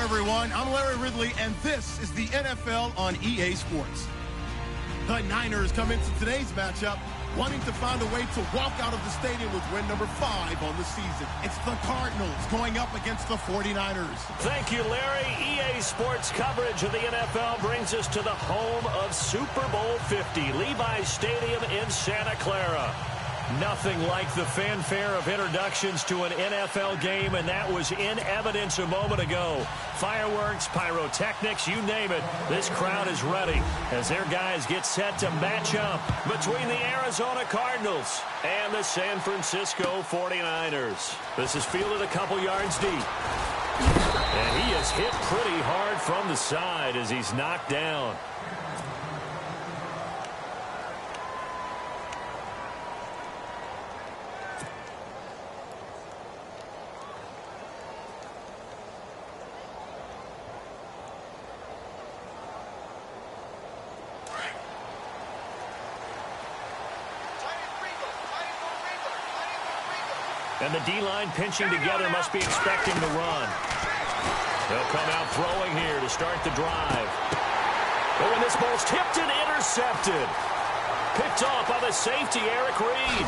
everyone. I'm Larry Ridley, and this is the NFL on EA Sports. The Niners come into today's matchup wanting to find a way to walk out of the stadium with win number 5 on the season. It's the Cardinals going up against the 49ers. Thank you, Larry. EA Sports coverage of the NFL brings us to the home of Super Bowl 50, Levi's Stadium in Santa Clara. Nothing like the fanfare of introductions to an NFL game, and that was in evidence a moment ago. Fireworks, pyrotechnics, you name it. This crowd is ready as their guys get set to match up between the Arizona Cardinals and the San Francisco 49ers. This is fielded a couple yards deep. And he is hit pretty hard from the side as he's knocked down. And the D-line pinching together must be expecting the run. They'll come out throwing here to start the drive. Oh, and this ball's tipped and intercepted. Picked off by the safety, Eric Reed.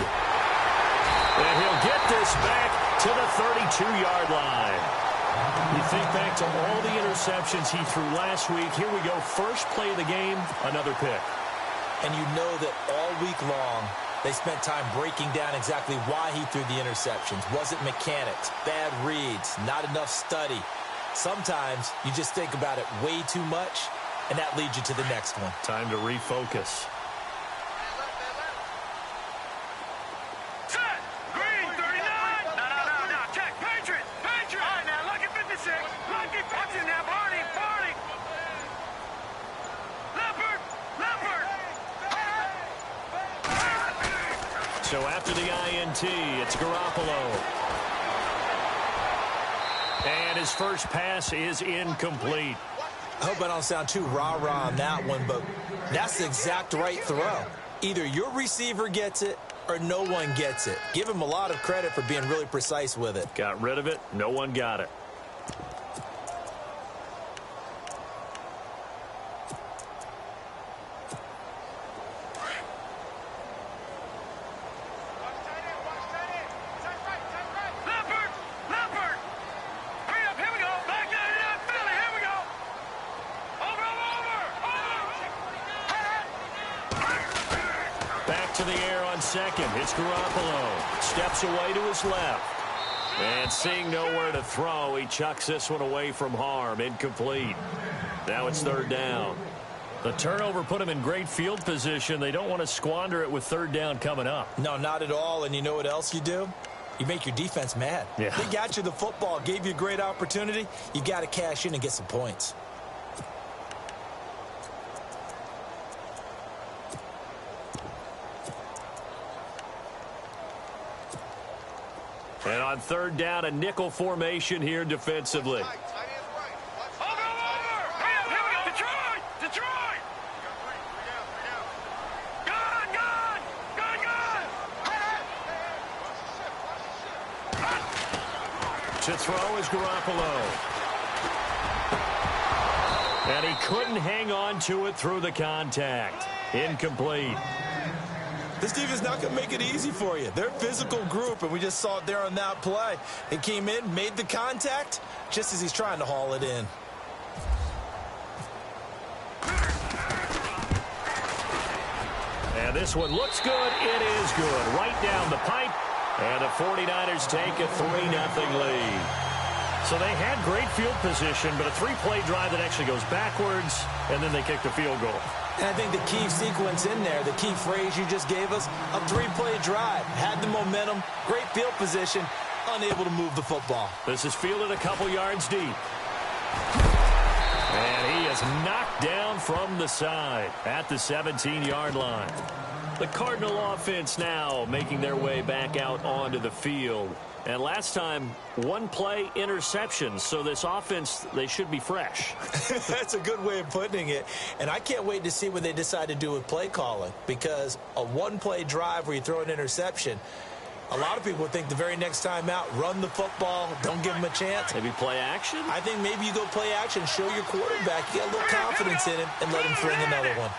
And he'll get this back to the 32-yard line. You think back to all the interceptions he threw last week. Here we go, first play of the game, another pick. And you know that all week long, they spent time breaking down exactly why he threw the interceptions. Was it mechanics, bad reads, not enough study? Sometimes you just think about it way too much, and that leads you to the next one. Time to refocus. Set! Green, 39! No, check, Patriot! All right, now, lucky 56. Lucky, what's in there? Barney! Leopard! So after the INT, it's Garoppolo. And his first pass is incomplete. I hope I don't sound too rah-rah on that one, but that's the exact right throw. Either your receiver gets it or no one gets it. Give him a lot of credit for being really precise with it. Got rid of it. No one got it. Second, it's Garoppolo. Steps away to his left. And seeing nowhere to throw, he chucks this one away from harm. Incomplete. Now it's third down. The turnover put him in great field position. They don't want to squander it with third down coming up. No, not at all. And you know what else you do? You make your defense mad. Yeah. They got you the football, gave you a great opportunity. You got to cash in and get some points. And on third down, a nickel formation here defensively. Over! Here we go! Detroit! Gone! To throw is Garoppolo. And he couldn't hang on to it through the contact. Incomplete. This defense not going to make it easy for you. They're a physical group, and we just saw it there on that play. They came in, made the contact, just as he's trying to haul it in. And this one looks good. It is good. Right down the pipe. And the 49ers take a 3-0 lead. So they had great field position, but a three-play drive that actually goes backwards, and then they kick the field goal. And I think the key sequence in there, the key phrase you just gave us, a three-play drive. Had the momentum, great field position, unable to move the football. This is fielded a couple yards deep. And he is knocked down from the side at the 17-yard line. The Cardinal offense now making their way back out onto the field. And last time, one-play interception. So this offense, they should be fresh. That's a good way of putting it. And I can't wait to see what they decide to do with play calling. Because a one-play drive where you throw an interception, A lot of people would think the very next time out, run the football, don't give him a chance. Maybe play action? I think maybe you go play action, show your quarterback you got a little confidence in him, and let him fling another one.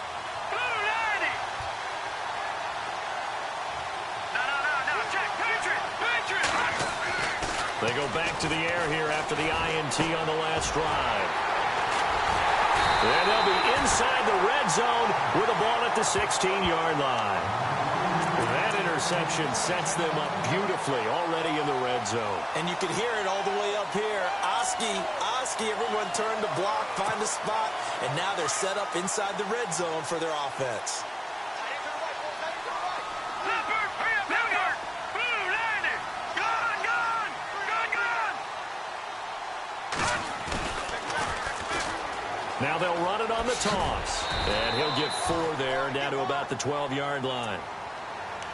They go back to the air here after the INT on the last drive. And they'll be inside the red zone with the ball at the 16-yard line. That interception sets them up beautifully already in the red zone. And you can hear it all the way up here. Oski, everyone turned to block, find a spot, and now they're set up inside the red zone for their offense. Now they'll run it on the toss. And he'll get 4 there, down to about the 12-yard line.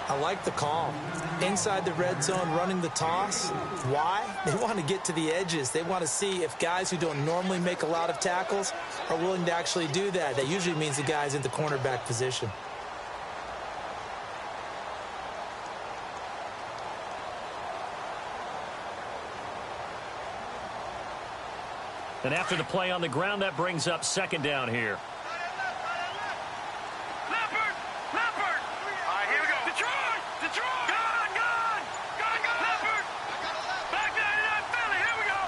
I like the call. Inside the red zone, running the toss. Why? They want to get to the edges. They want to see if guys who don't normally make a lot of tackles are willing to actually do that. That usually means the guy's in the cornerback position. And after the play on the ground, that brings up second down here. Leopard! All right, here we go. Detroit! Gone! Leopard! Back 99 Philly, here we go.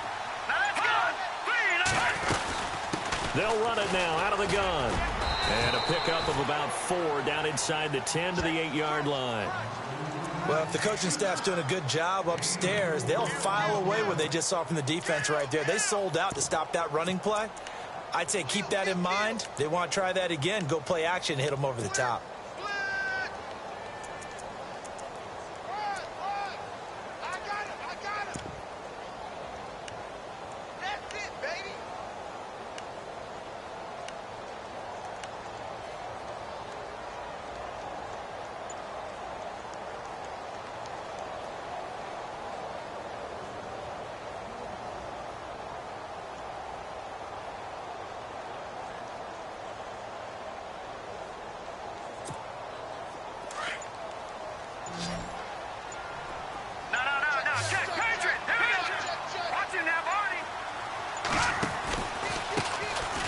Now that's gone. 3. They'll run it now out of the gun. And a pickup of about 4 down inside the 10 to the 8-yard line. Well, if the coaching staff's doing a good job upstairs, they'll file away what they just saw from the defense right there. They sold out to stop that running play. I'd say keep that in mind. They want to try that again. Go play action, hit them over the top. I got it. That's it, baby.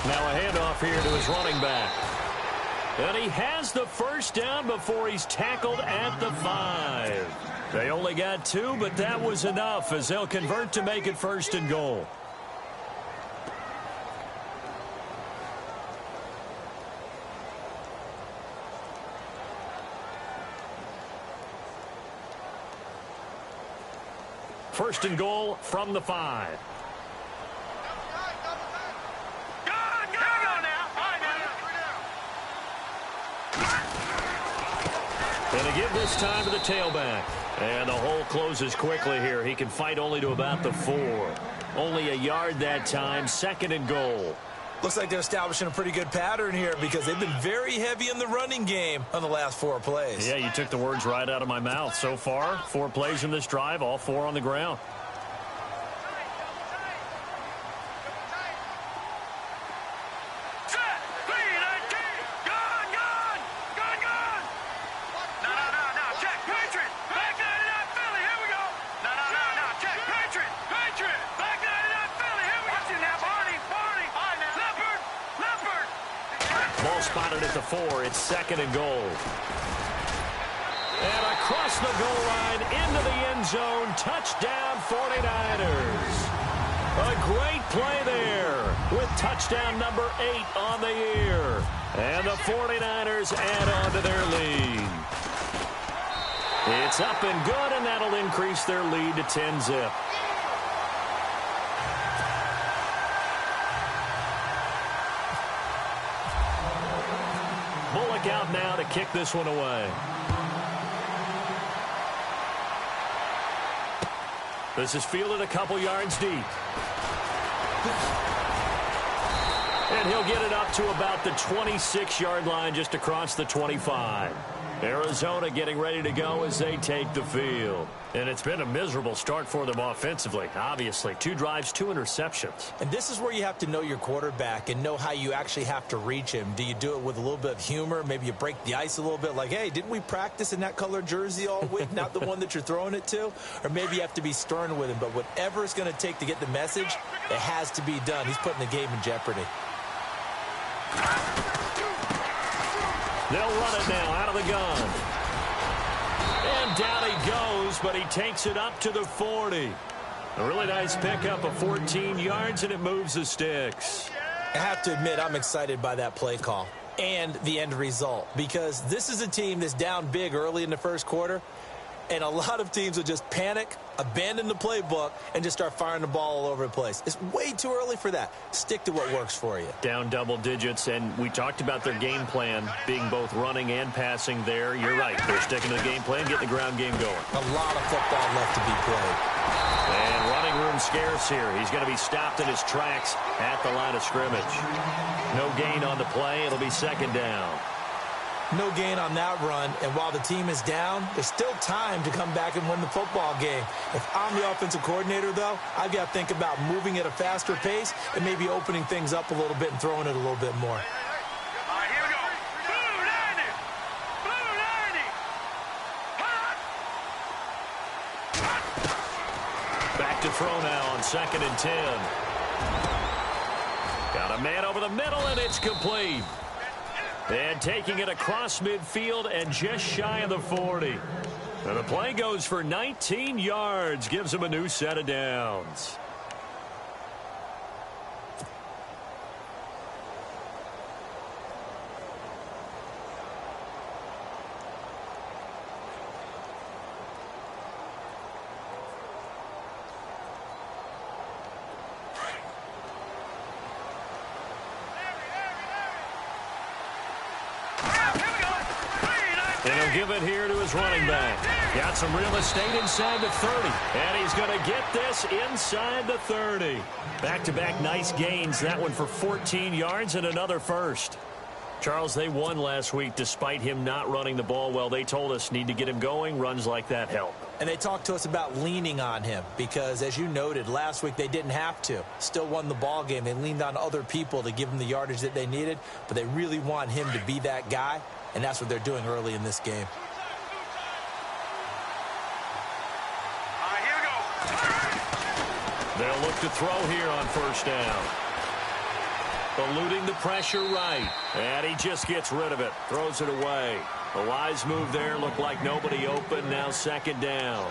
Now a handoff here to his running back. And he has the first down before he's tackled at the 5. They only got 2, but that was enough as they'll convert to make it 1st and goal. First and goal from the 5. And to give this time to the tailback. And the hole closes quickly here. He can fight only to about the 4. Only a yard that time. 2nd and goal. Looks like they're establishing a pretty good pattern here because they've been very heavy in the running game on the last 4 plays. Yeah, you took the words right out of my mouth. So far, 4 plays in this drive, all 4 on the ground. Spotted at the 4. It's 2nd and goal. And across the goal line into the end zone. Touchdown 49ers. A great play there with touchdown number 8 on the year. And the 49ers add on to their lead. It's up and good, and that'll increase their lead to 10-zip. Out now to kick this one away. This is fielded a couple yards deep. And he'll get it up to about the 26-yard line just across the 25. Arizona getting ready to go as they take the field. And it's been a miserable start for them offensively, obviously. 2 drives, 2 interceptions. And this is where you have to know your quarterback and know how you actually have to reach him. Do you do it with a little bit of humor? Maybe you break the ice a little bit like, hey, didn't we practice in that color jersey all week, not the one that you're throwing it to? Or maybe you have to be stern with him. But whatever it's going to take to get the message, it has to be done. He's putting the game in jeopardy. They'll run it now out of the gun. And down he goes, but he takes it up to the 40. A really nice pickup of 14 yards, and it moves the sticks. I have to admit, I'm excited by that play call and the end result, because this is a team that's down big early in the first quarter, and a lot of teams will just panic, abandon the playbook, and just start firing the ball all over the place. It's way too early for that. Stick to what works for you. Down double digits, and we talked about their game plan being both running and passing there. You're right. They're sticking to the game plan, getting the ground game going. A lot of football left to be played. And running room scarce here. He's going to be stopped in his tracks at the line of scrimmage. No gain on the play. It'll be second down. No gain on that run, and while the team is down, there's still time to come back and win the football game. If I'm the offensive coordinator, though, I've got to think about moving at a faster pace and maybe opening things up a little bit and throwing it a little bit more. All right, here we go. Blue 90. Blue 90. Back to throw now on 2nd and 10. Got a man over the middle, and it's complete. And taking it across midfield and just shy of the 40. And the play goes for 19 yards, gives him a new set of downs. And he'll give it here to his running back. Got some real estate inside the 30. And he's going to get this inside the 30. Back-to-back nice gains. That one for 14 yards and another first. Charles, they won last week despite him not running the ball well. They told us need to get him going. Runs like that help. And they talked to us about leaning on him because, as you noted, last week they didn't have to. Still won the ball game. They leaned on other people to give them the yardage that they needed, but they really want him to be that guy, and that's what they're doing early in this game. All right, here we go. They'll look to throw here on first down. Eluding the pressure right. And he just gets rid of it. Throws it away. A wise move there. Looked like nobody open. Now second down.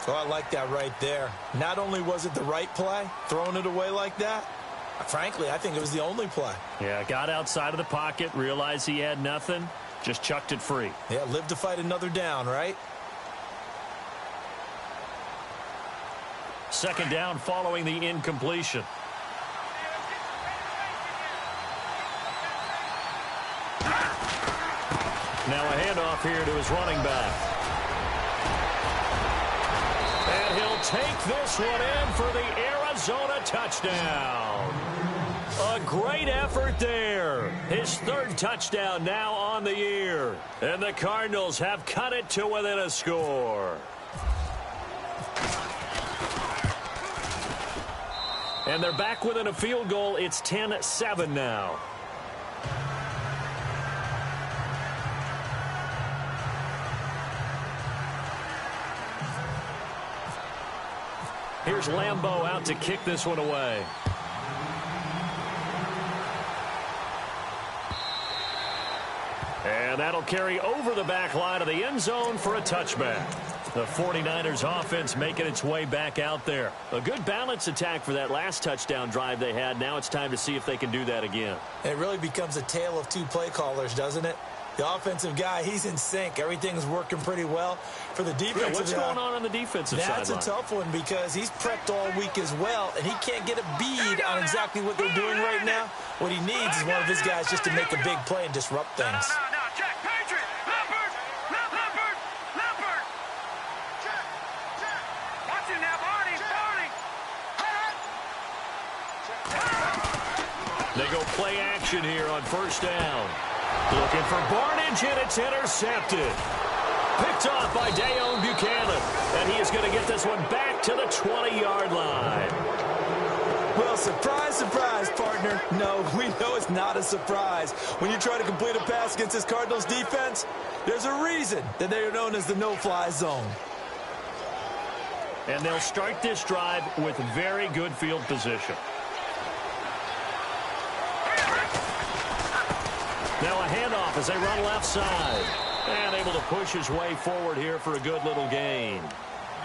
So I like that right there. Not only was it the right play, throwing it away like that, frankly, I think it was the only play. Yeah, got outside of the pocket, realized he had nothing, just chucked it free. Yeah, live to fight another down, right? Second down following the incompletion. Now a handoff here to his running back. And he'll take this one in for the Arizona touchdown. A great effort there. His third touchdown now on the year. And the Cardinals have cut it to within a score. And they're back within a field goal. It's 10-7 now. Here's Lambeau out to kick this one away. And that'll carry over the back line of the end zone for a touchback. The 49ers offense making its way back out there. A good balance attack for that last touchdown drive they had. Now it's time to see if they can do that again. It really becomes a tale of two play callers, doesn't it? The offensive guy, he's in sync. Everything's working pretty well. For the defensive what's going on the defensive side? That's a tough one because he's prepped all week as well, and he can't get a bead on exactly what they're doing right now. What he needs is one of his guys just to make a big play and disrupt things. No, check, Patriot, Leopard, Leopard. Check. Watch him now, Barney. They go play action here on first down. Looking for Barnidge, and it's intercepted. Picked off by Deone Bucannon. And he is going to get this one back to the 20-yard line. Well, surprise, surprise, partner. No, we know it's not a surprise. When you try to complete a pass against this Cardinals defense, there's a reason that they are known as the no-fly zone. And they'll start this drive with very good field position. Now a handoff as they run left side. And able to push his way forward here for a good little gain.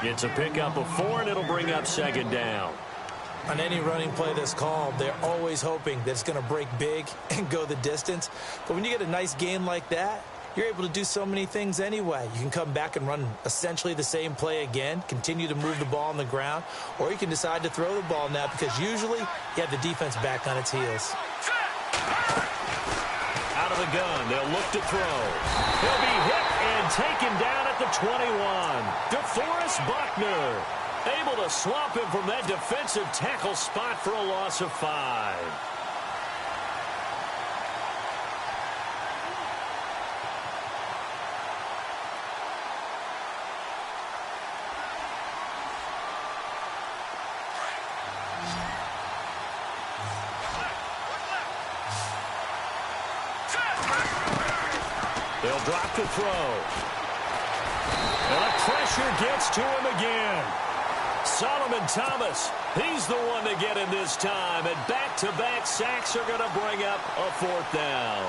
Gets a pickup of 4, and it'll bring up second down. On any running play that's called, they're always hoping that it's going to break big and go the distance. But when you get a nice gain like that, you're able to do so many things anyway. You can come back and run essentially the same play again, continue to move the ball on the ground, or you can decide to throw the ball now because usually you have the defense back on its heels. Out of the gun, they'll look to throw. He'll be hit and taken down at the 21. DeForest Buckner able to swamp him from that defensive tackle spot for a loss of 5. They'll drop to throw. And the pressure gets to him again. Solomon Thomas, he's the one to get him this time. And back-to-back sacks are going to bring up a 4th down.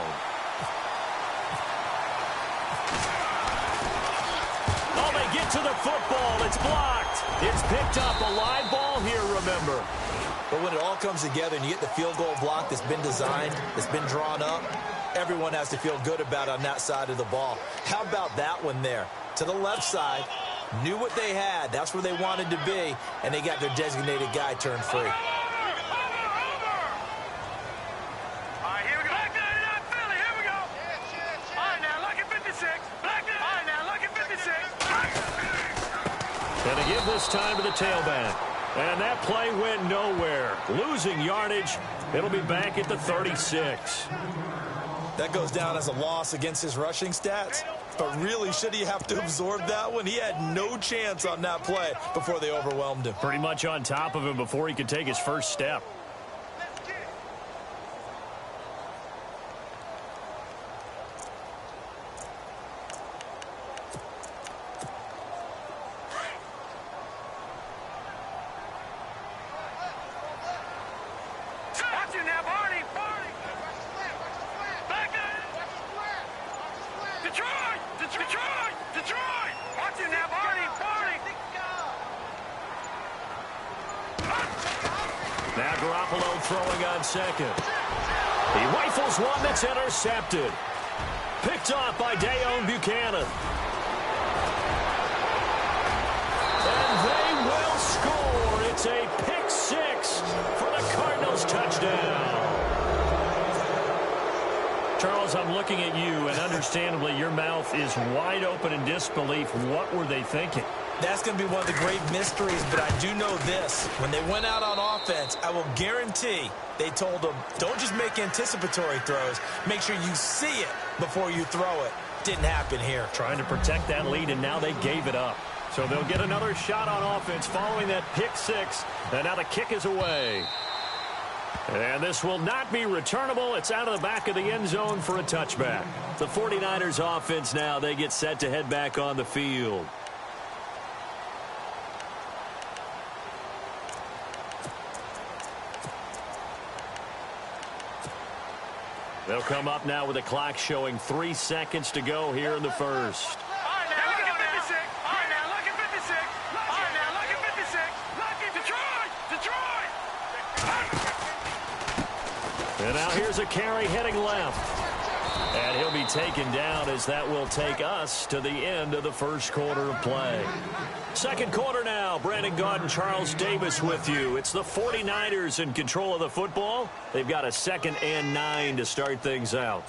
Oh, they get to the football. It's blocked. It's picked up. A live ball here, remember. But when it all comes together and you get the field goal block that's been designed, that's been drawn up, everyone has to feel good about it on that side of the ball. How about that one there? To the left side, knew what they had. That's where they wanted to be, and they got their designated guy turned free. All right, here we go. Black 99 Philly, here we go. All right, now, look at 56. Black 99. All right, now, look at 56. And they give this time to the tailback. And that play went nowhere. Losing yardage. It'll be back at the 36. That goes down as a loss against his rushing stats. But really, should he have to absorb that one? He had no chance on that play before they overwhelmed him. Pretty much on top of him before he could take his first step. Watch you now, Barney. Back there. Detroit. Watch you now, Barney. Now Garoppolo throwing on second. He rifles one that's intercepted. Picked off by Deone Bucannon. And they will score. It's a pick 6 for the Cardinals touchdown. Charles, I'm looking at you, and understandably, your mouth is wide open in disbelief. What were they thinking? That's going to be one of the great mysteries, but I do know this. When they went out on offense, I will guarantee they told them, don't just make anticipatory throws. Make sure you see it before you throw it. Didn't happen here. Trying to protect that lead, and now they gave it up. So they'll get another shot on offense following that pick 6, and now the kick is away. And this will not be returnable. It's out of the back of the end zone for a touchback. The 49ers offense now, they get set to head back on the field. They'll come up now with the clock showing 3 seconds to go here in the first. All right, now, look at 56. All right, now, look at 56. All right, now, look at 56. Look at Detroit. And now here's a carry heading left. And he'll be taken down as that will take us to the end of the first quarter of play. Second quarter now. Brandon Gaudin and Charles Davis with you. It's the 49ers in control of the football. They've got a 2nd and 9 to start things out.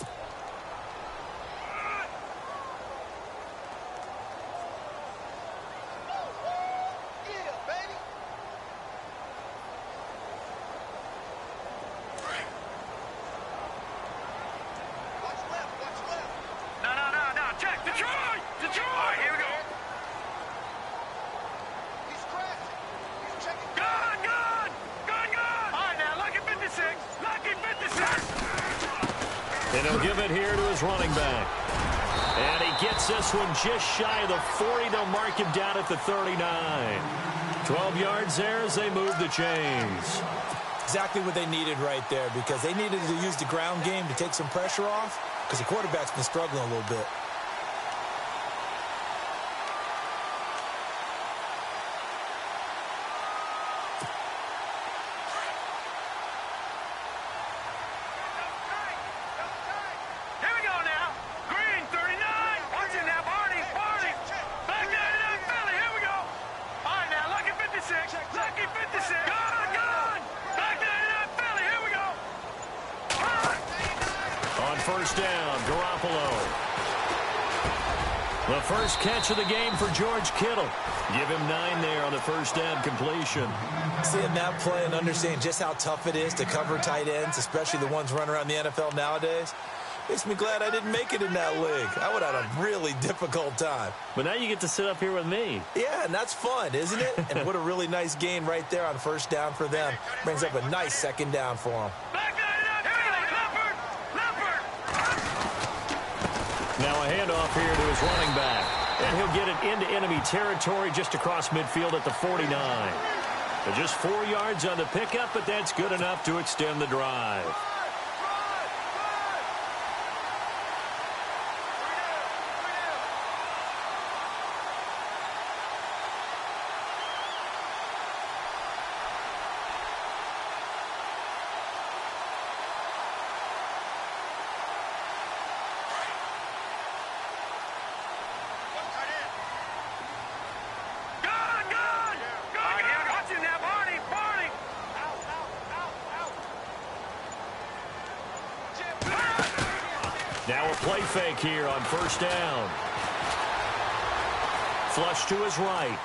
He'll give it here to his running back. And he gets this one just shy of the 40. They'll mark him down at the 39. 12 yards there as they move the chains. Exactly what they needed right there, because they needed to use the ground game to take some pressure off, because the quarterback's been struggling a little bit. First down, Garoppolo. The first catch of the game for George Kittle. Give him 9 there on the first down completion. Seeing that play and understanding just how tough it is to cover tight ends, especially the ones running around the NFL nowadays, makes me glad I didn't make it in that league. I would have had a really difficult time. But now you get to sit up here with me. Yeah, and that's fun, isn't it? And what a really nice gain right there on first down for them. Brings up a nice second down for them. Now a handoff here to his running back. And he'll get it into enemy territory just across midfield at the 49. But just 4 yards on the pickup, but that's good enough to extend the drive. Now a play fake here on first down. Flush to his right.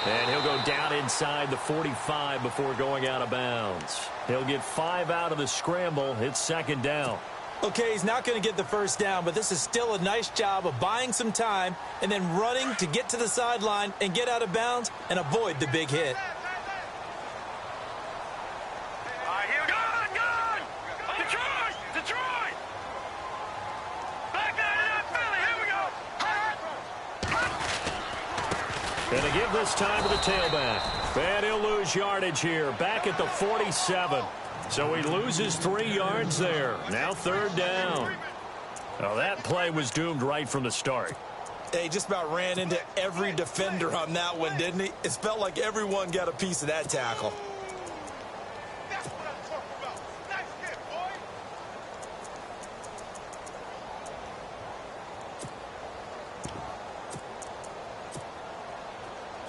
And he'll go down inside the 45 before going out of bounds. He'll get 5 out of the scramble. It's second down. Okay, he's not going to get the first down, but this is still a nice job of buying some time and then running to get to the sideline and get out of bounds and avoid the big hit. And to give this time to the tailback. And he'll lose yardage here, back at the 47. So he loses 3 yards there. Now third down. Well, that play was doomed right from the start. He just about ran into every defender on that one, didn't he? It felt like everyone got a piece of that tackle.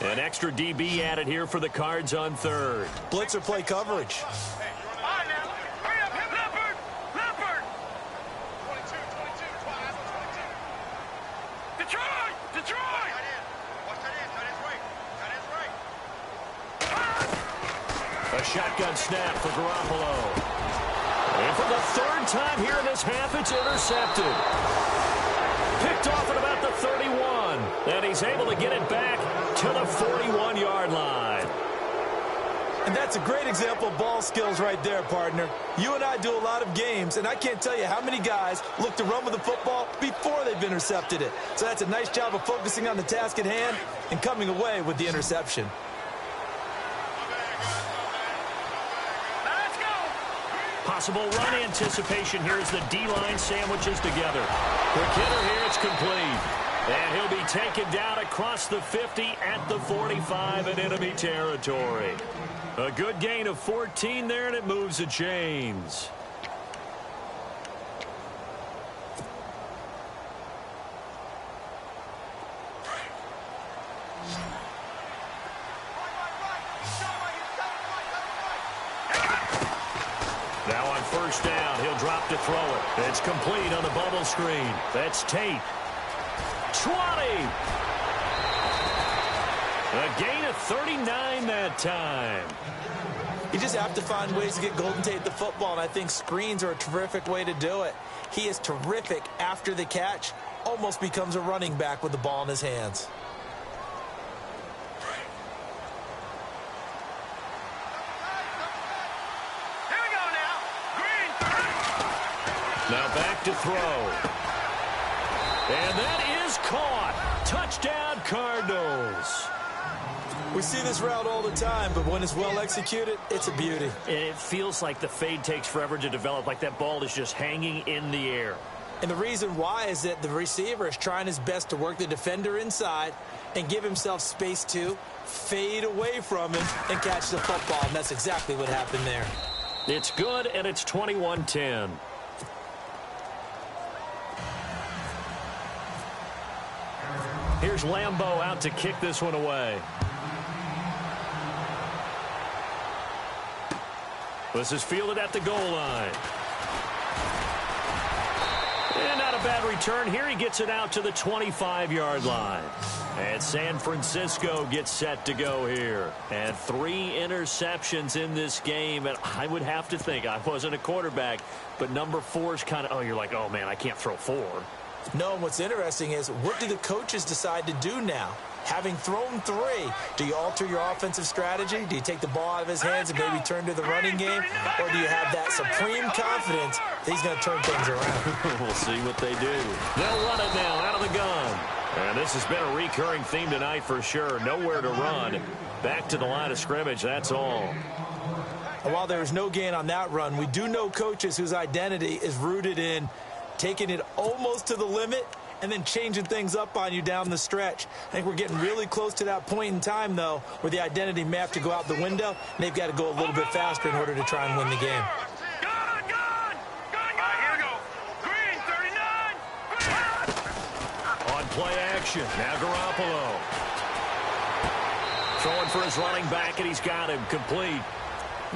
An extra DB added here for the Cards on third. Blitzer play coverage. A shotgun snap for Garoppolo. And for the third time here in this half, it's intercepted. Picked off at about the 31. And he's able to get it back to the 41-yard line. And that's a great example of ball skills right there, partner. You and I do a lot of games, and I can't tell you how many guys look to run with the football before they've intercepted it. So that's a nice job of focusing on the task at hand and coming away with the interception. Possible run anticipation here as the D-line sandwiches together. Quick hitter here, it's complete. And he'll be taken down across the 50 at the 45 in enemy territory. A good gain of 14 there, and it moves the chains. Now on first down, he'll drop to throw it. It's complete on the bubble screen. That's Tate. 20. A gain of 39 that time. You just have to find ways to get Golden Tate the football, and I think screens are a terrific way to do it. He is terrific after the catch, almost becomes a running back with the ball in his hands. Here we go now. Green 30. Now back to throw. And that is caught. Touchdown, Cardinals. We see this route all the time, but when it's well executed, it's a beauty. And it feels like the fade takes forever to develop, like that ball is just hanging in the air. And the reason why is that the receiver is trying his best to work the defender inside and give himself space to fade away from him and catch the football. And that's exactly what happened there. It's good, and it's 21-10. Here's Lambeau out to kick this one away. This is fielded at the goal line. And not a bad return here. He gets it out to the 25-yard line. And San Francisco gets set to go here. And 3 interceptions in this game. And I would have to think, I wasn't a quarterback, but number 4 is kind of, you're like, oh, man, I can't throw 4. No, and what's interesting is, what do the coaches decide to do now? Having thrown 3, do you alter your offensive strategy? Do you take the ball out of his hands and maybe turn to the running game? Or do you have that supreme confidence that he's going to turn things around? We'll see what they do. They'll run it now out of the gun. And this has been a recurring theme tonight for sure. Nowhere to run. Back to the line of scrimmage, that's all. And while there is no gain on that run, we do know coaches whose identity is rooted in taking it almost to the limit and then changing things up on you down the stretch. I think we're getting really close to that point in time, though, where the identity may have to go out the window, and they've got to go a little bit faster in order to try and win the game. Here we go. Green, 39. On play action, now Garoppolo. Throwing for his running back, and he's got him complete.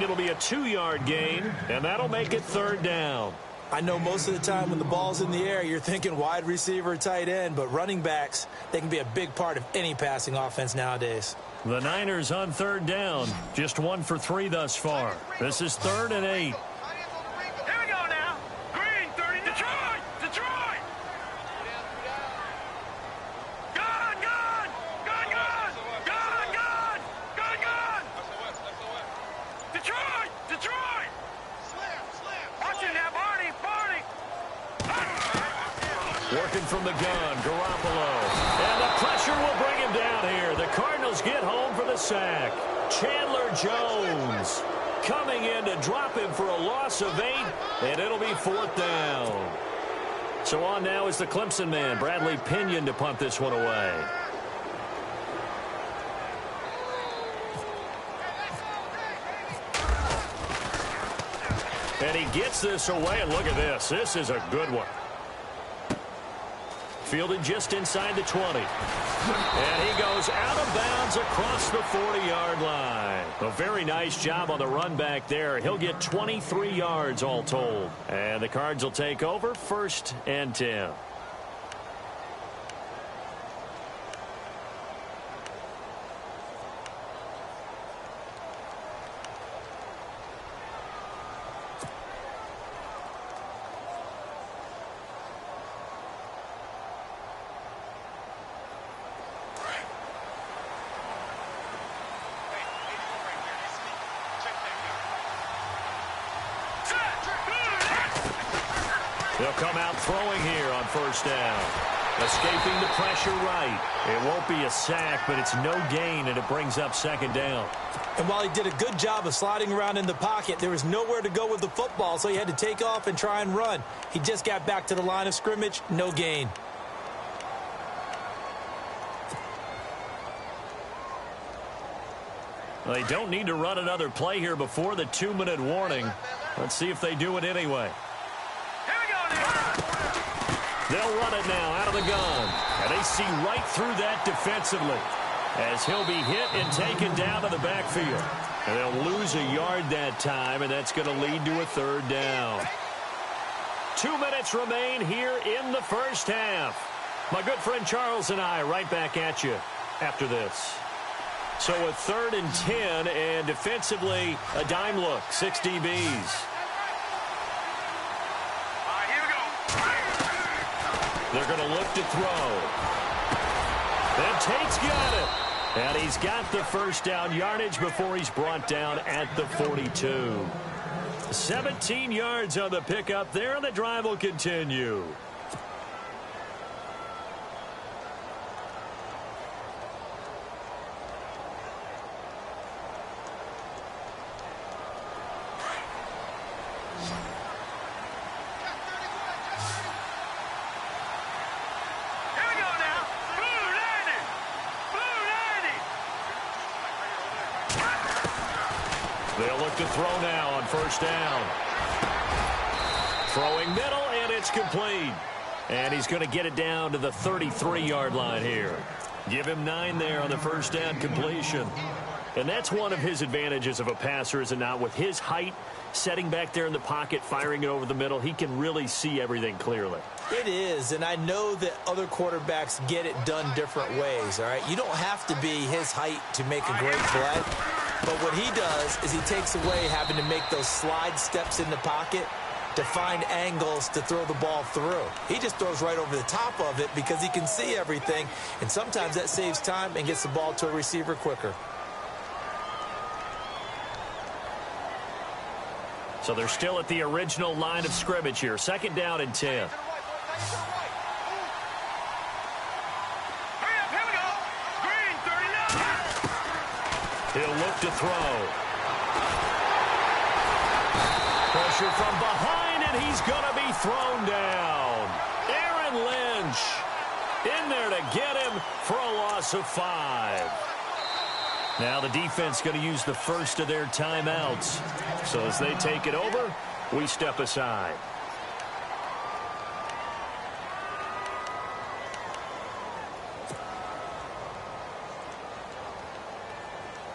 It'll be a 2-yard gain, and that'll make it 3rd down. I know most of the time when the ball's in the air, you're thinking wide receiver, tight end, but running backs, they can be a big part of any passing offense nowadays. The Niners on 3rd down, just 1 for 3 thus far. This is 3rd and 8. Here we go now. Green, 30. Detroit! Detroit! Gun! Gun! Gun! Gun! Gun! Gun! Gun! Gun! Detroit! Detroit! Watch it now, Barney! Barney! Working from the gun, Garoppolo. And the pressure will bring him down here. The Cardinals get home for the sack. Chandler Jones coming in to drop him for a loss of 8, and it'll be 4th down. So on now is the Clemson man, Bradley Pinion, to punt this one away. And he gets this away, and look at this. This is a good one. Fielded just inside the 20. And he goes out of bounds across the 40-yard line. A very nice job on the run back there. He'll get 23 yards all told. And the Cards will take over, 1st and 10. They'll come out throwing here on 1st down. Escaping the pressure right. It won't be a sack, but it's no gain, and it brings up 2nd down. And while he did a good job of sliding around in the pocket, there was nowhere to go with the football, so he had to take off and try and run. He just got back to the line of scrimmage, no gain. Well, they don't need to run another play here before the 2-minute warning. Let's see if they do it anyway. They'll run it now out of the gun. And they see right through that defensively as he'll be hit and taken down to the backfield. And they'll lose a yard that time, and that's going to lead to a 3rd down. 2 minutes remain here in the 1st half. My good friend Charles and I right back at you after this. So a 3rd and 10, and defensively a dime look, 6 DBs. They're going to look to throw. And Tate's got it. And he's got the 1st down yardage before he's brought down at the 42. 17 yards on the pickup there, and the drive will continue. They'll look to throw now on first down. Throwing middle, and it's complete. And he's going to get it down to the 33-yard line here. Give him 9 there on the first down completion. And that's one of his advantages of a passer, is it not? With his height, setting back there in the pocket, firing it over the middle, he can really see everything clearly. It is, and I know that other quarterbacks get it done different ways, all right? You don't have to be his height to make a great play. But what he does is he takes away having to make those slide steps in the pocket to find angles to throw the ball through. He just throws right over the top of it because he can see everything, and sometimes that saves time and gets the ball to a receiver quicker. So they're still at the original line of scrimmage here. 2nd down and 10. He'll look to throw. Pressure from behind, and he's going to be thrown down. Aaron Lynch in there to get him for a loss of 5. Now the defense going to use the first of their timeouts. So as they take it over, we step aside.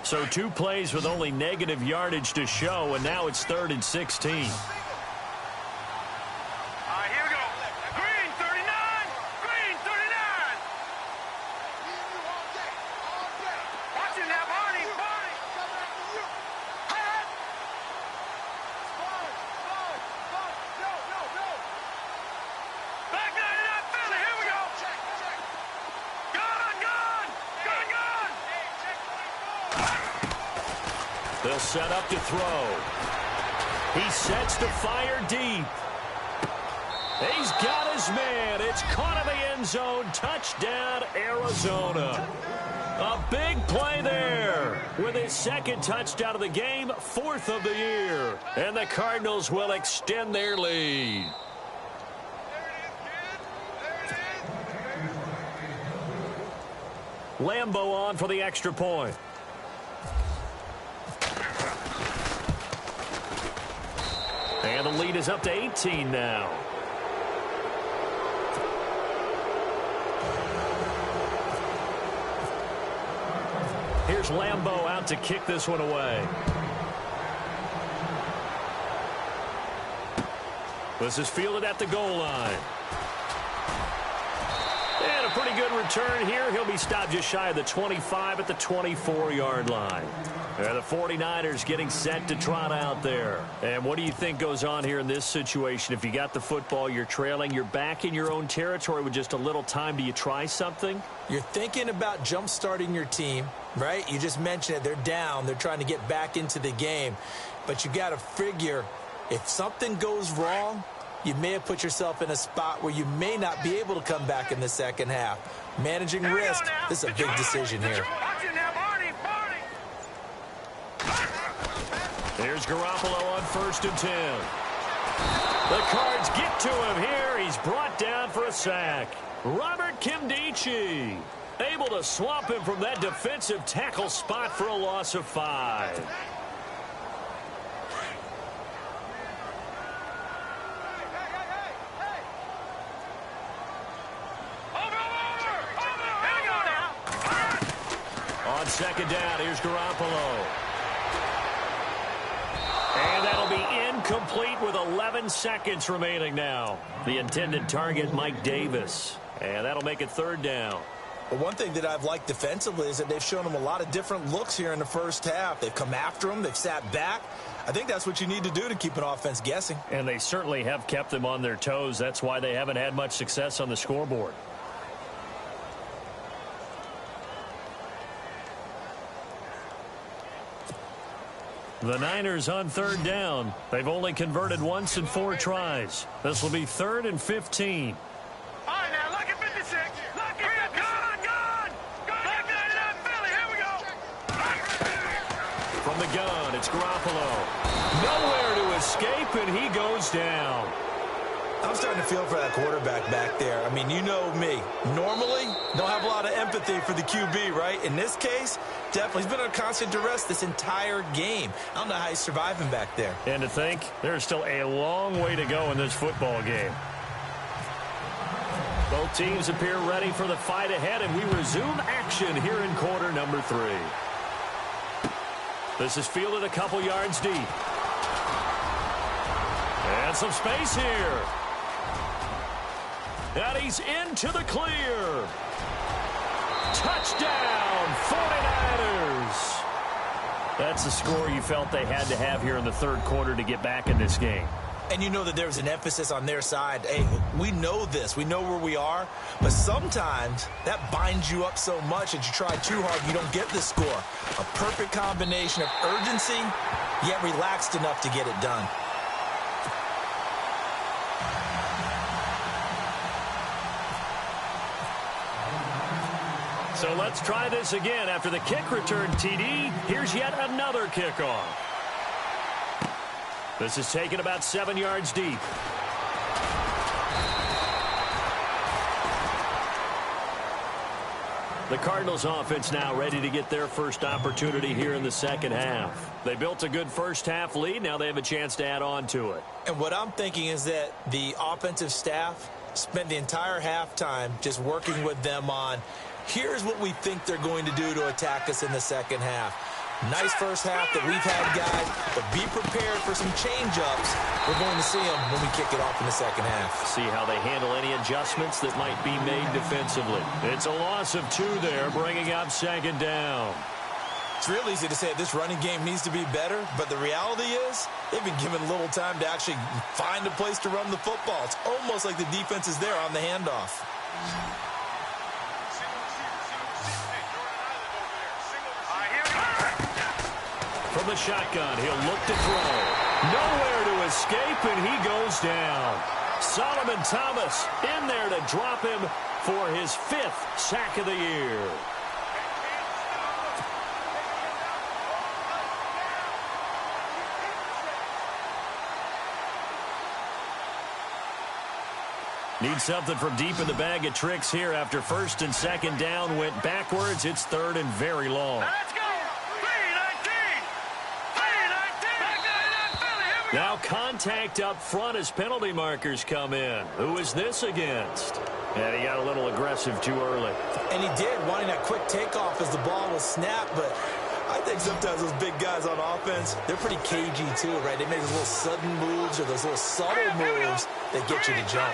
So 2 plays with only negative yardage to show, and now it's 3rd and 16. Here we go. Green 39. Green 39. Watch it now, Barney. Barney. Back 99, Philly. Here we go. Gun. They'll set up to throw. He sets to fire deep. He's got his man. It's caught in the end zone. Touchdown, Arizona. A big play there with his 2nd touchdown of the game, 4th of the year. And the Cardinals will extend their lead. Lambeau on for the extra point. And the lead is up to 18 now. Here's Lambeau out to kick this one away. This is fielded at the goal line. And a pretty good return here. He'll be stopped just shy of the 25 at the 24-yard line. And the 49ers getting set to trot out there. And what do you think goes on here in this situation? If you got the football, you're trailing, you're back in your own territory with just a little time. Do you try something? You're thinking about jump-starting your team, right? You just mentioned it. They're down. They're trying to get back into the game. But you got to figure if something goes wrong, you may have put yourself in a spot where you may not be able to come back in the second half. Managing risk, this is a big decision here. Here's Garoppolo on 1st and 10. The Cards get to him here. He's brought down for a sack. Robert Nkemdiche able to swamp him from that defensive tackle spot for a loss of 5. On 2nd down, here's Garoppolo. And that'll be incomplete with 11 seconds remaining now. The intended target, Mike Davis. And that'll make it 3rd down. Well, one thing that I've liked defensively is that they've shown him a lot of different looks here in the first half. They've come after him. They've sat back. I think that's what you need to do to keep an offense guessing. And they certainly have kept them on their toes. That's why they haven't had much success on the scoreboard. The Niners on third down. They've only converted once in 4 tries. This will be 3rd and 15. All right, now, look at 56. Look at 56. Gun. Back 99 Philly. Here we go. From the gun, it's Garoppolo. Nowhere to escape, and he goes down. I'm starting to feel for that quarterback back there. I mean, you know me. Normally, don't have a lot of empathy for the QB, right? In this case, definitely. He's been under constant duress this entire game. I don't know how he's surviving back there. And to think, there's still a long way to go in this football game. Both teams appear ready for the fight ahead, and we resume action here in quarter number 3. This is fielded a couple yards deep. And some space here. And he's into the clear. Touchdown, 49ers. That's the score you felt they had to have here in the 3rd quarter to get back in this game. And you know that there's an emphasis on their side. Hey, we know this. We know where we are. But sometimes that binds you up so much that you try too hard, you don't get the score. A perfect combination of urgency, yet relaxed enough to get it done. So let's try this again. After the kick return, TD, here's yet another kickoff. This is taken about 7 yards deep. The Cardinals offense now ready to get their first opportunity here in the second half. They built a good first half lead. Now they have a chance to add on to it. And what I'm thinking is that the offensive staff spent the entire halftime just working with them on, here's what we think they're going to do to attack us in the second half. Nice first half that we've had, guys, but be prepared for some change-ups. We're going to see them when we kick it off in the second half. See how they handle any adjustments that might be made defensively. It's a loss of 2 there, bringing up 2nd down. It's real easy to say this running game needs to be better, but the reality is they've been given little time to actually find a place to run the football. It's almost like the defense is there on the handoff. From the shotgun, he'll look to throw. Nowhere to escape, and he goes down. Solomon Thomas in there to drop him for his 5th sack of the year. Need something from deep in the bag of tricks here after 1st and 2nd down went backwards. It's 3rd and very long. Let's go. 3-19. 3-19. Now contact up front as penalty markers come in. Who is this against? And he got a little aggressive too early. And he did, wanting that quick takeoff as the ball was snapped, but I think sometimes those big guys on offense, they're pretty cagey too, right? They make those little sudden moves or those little subtle moves that get you to jump.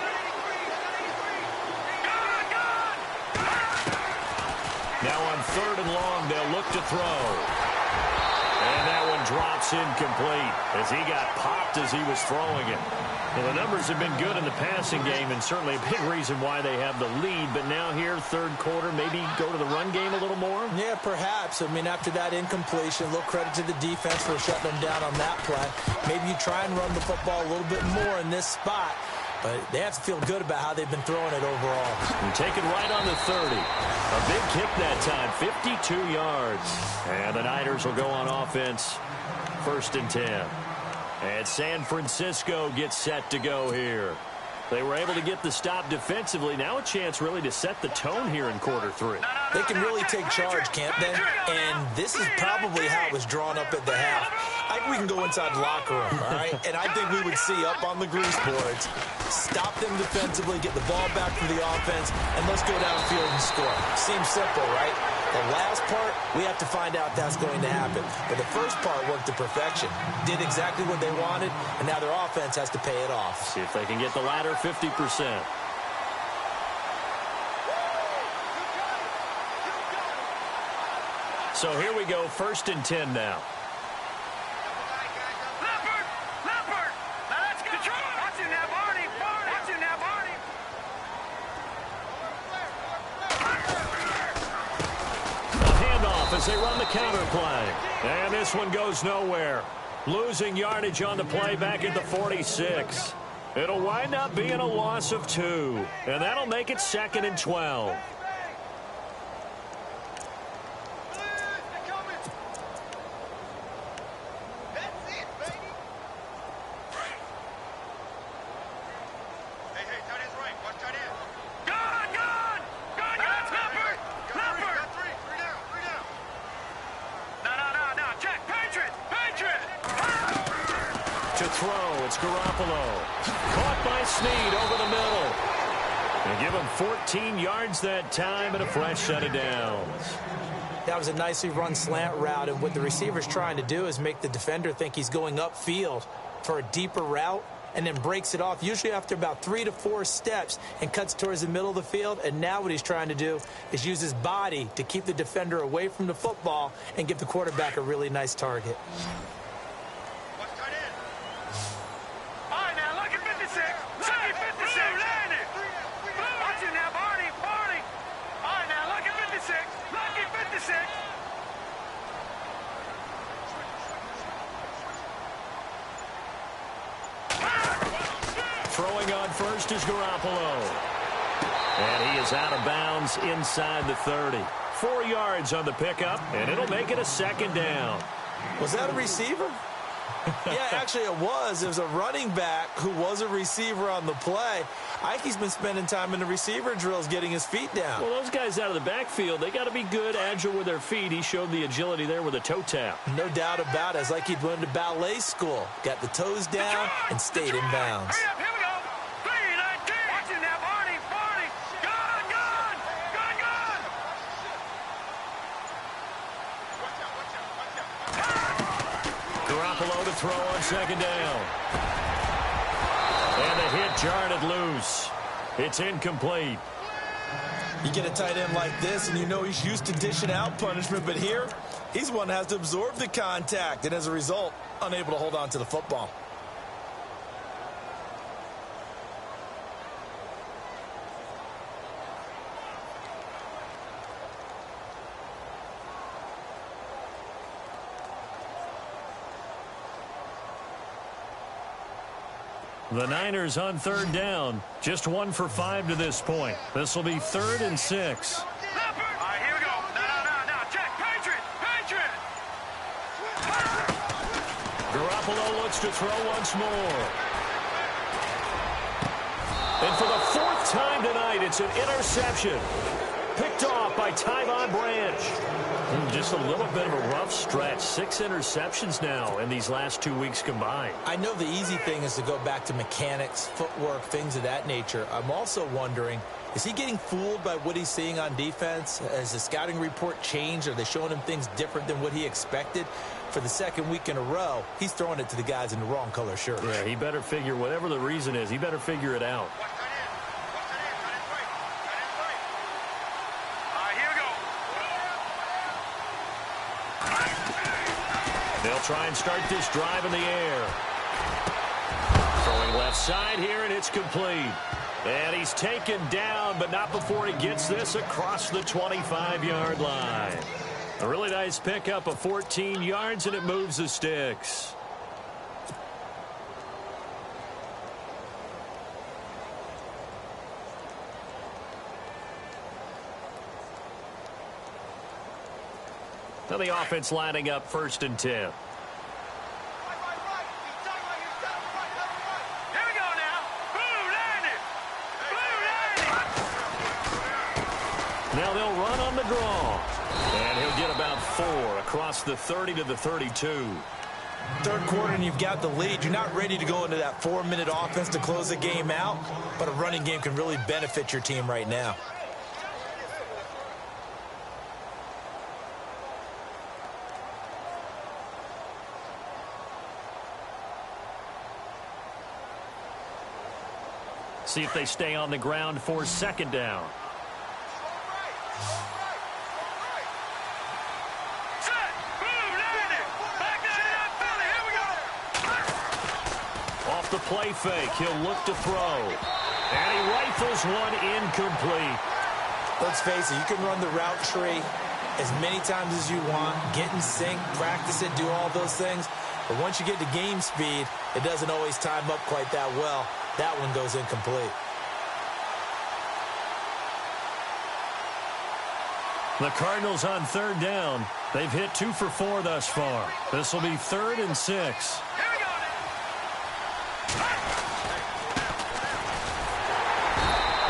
Now on 3rd and long, they'll look to throw. And that one drops incomplete as he got popped as he was throwing it. Well, the numbers have been good in the passing game and certainly a big reason why they have the lead. But now here, 3rd quarter, maybe go to the run game a little more? Yeah, perhaps. I mean, after that incompletion, a little credit to the defense for shutting them down on that play. Maybe you try and run the football a little bit more in this spot. But they have to feel good about how they've been throwing it overall. And take it right on the 30. A big kick that time, 52 yards. And the Niners will go on offense, 1st and 10. And San Francisco gets set to go here. They were able to get the stop defensively. Now a chance really to set the tone here in quarter 3. They can really take charge, can't they? And this is probably how it was drawn up at the half. I think we can go inside the locker room, all right? And I think we would see up on the grease boards, stop them defensively, get the ball back for the offense, and let's go downfield and score. Seems simple, right? The last part, we have to find out that's going to happen. But the first part worked to perfection. Did exactly what they wanted, and now their offense has to pay it off. See if they can get the latter 50%. So here we go, 1st and 10 now. Leopard. Now let's go. Watch him now, Barney. Watch him now, Barney. A handoff as they run the counter play. And this one goes nowhere. Losing yardage on the play back at the 46. It'll wind up being a loss of 2, and that'll make it 2nd and 12. To throw, it's Garoppolo. Caught by Snead over the middle. And give him 14 yards that time and a fresh set of downs. That was a nicely run slant route, and what the receiver's trying to do is make the defender think he's going upfield for a deeper route, and then breaks it off, usually after about 3 to 4 steps, and cuts towards the middle of the field. And now what he's trying to do is use his body to keep the defender away from the football and give the quarterback a really nice target. Throwing on first is Garoppolo. And he is out of bounds inside the 30. 4 yards on the pickup, and it'll make it a 2nd down. Was that a receiver? Yeah, actually it was. It was a running back who was a receiver on the play. Ike's been spending time in the receiver drills getting his feet down. Well, those guys out of the backfield, they got to be good, agile with their feet. He showed the agility there with a toe tap. No doubt about it. It's like he'd went to ballet school. Got the toes down and stayed in bounds. Garoppolo to throw on 2nd down. And the hit jarred it loose. It's incomplete. You get a tight end like this, and you know he's used to dishing out punishment, but here, he's one that has to absorb the contact, and as a result, unable to hold on to the football. The Niners on 3rd down. Just 1 for 5 to this point. This will be 3rd and 6. All right, here we go. No. Check. Patriot. Garoppolo looks to throw once more. And for the 4th time tonight, it's an interception. Picked off by Tyvon Branch. Just a little bit of a rough stretch. 6 interceptions now in these last 2 weeks combined. I know the easy thing is to go back to mechanics, footwork, things of that nature. I'm also wondering, is he getting fooled by what he's seeing on defense? Has the scouting report changed? Are they showing him things different than what he expected? For the 2nd week in a row, he's throwing it to the guys in the wrong color shirt. Yeah, he better figure, whatever the reason is, he better figure it out. They'll try and start this drive in the air. Throwing left side here, and it's complete. And he's taken down, but not before he gets this across the 25-yard line. A really nice pickup of 14 yards, and it moves the sticks. Now the offense lining up 1st and 10. Here we go now. Blue landed. Now they'll run on the draw. And he'll get about 4 across the 30 to the 32. 3rd quarter and you've got the lead. You're not ready to go into that 4-minute offense to close the game out, but a running game can really benefit your team right now. See if they stay on the ground for 2nd down. Off the play fake, he'll look to throw. And he rifles one incomplete. Let's face it, you can run the route tree as many times as you want, get in sync, practice it, do all those things. But once you get to game speed, it doesn't always time up quite that well. That one goes incomplete. The Cardinals on third down. They've hit 2 for 4 thus far. This will be 3rd and 6. Here we go.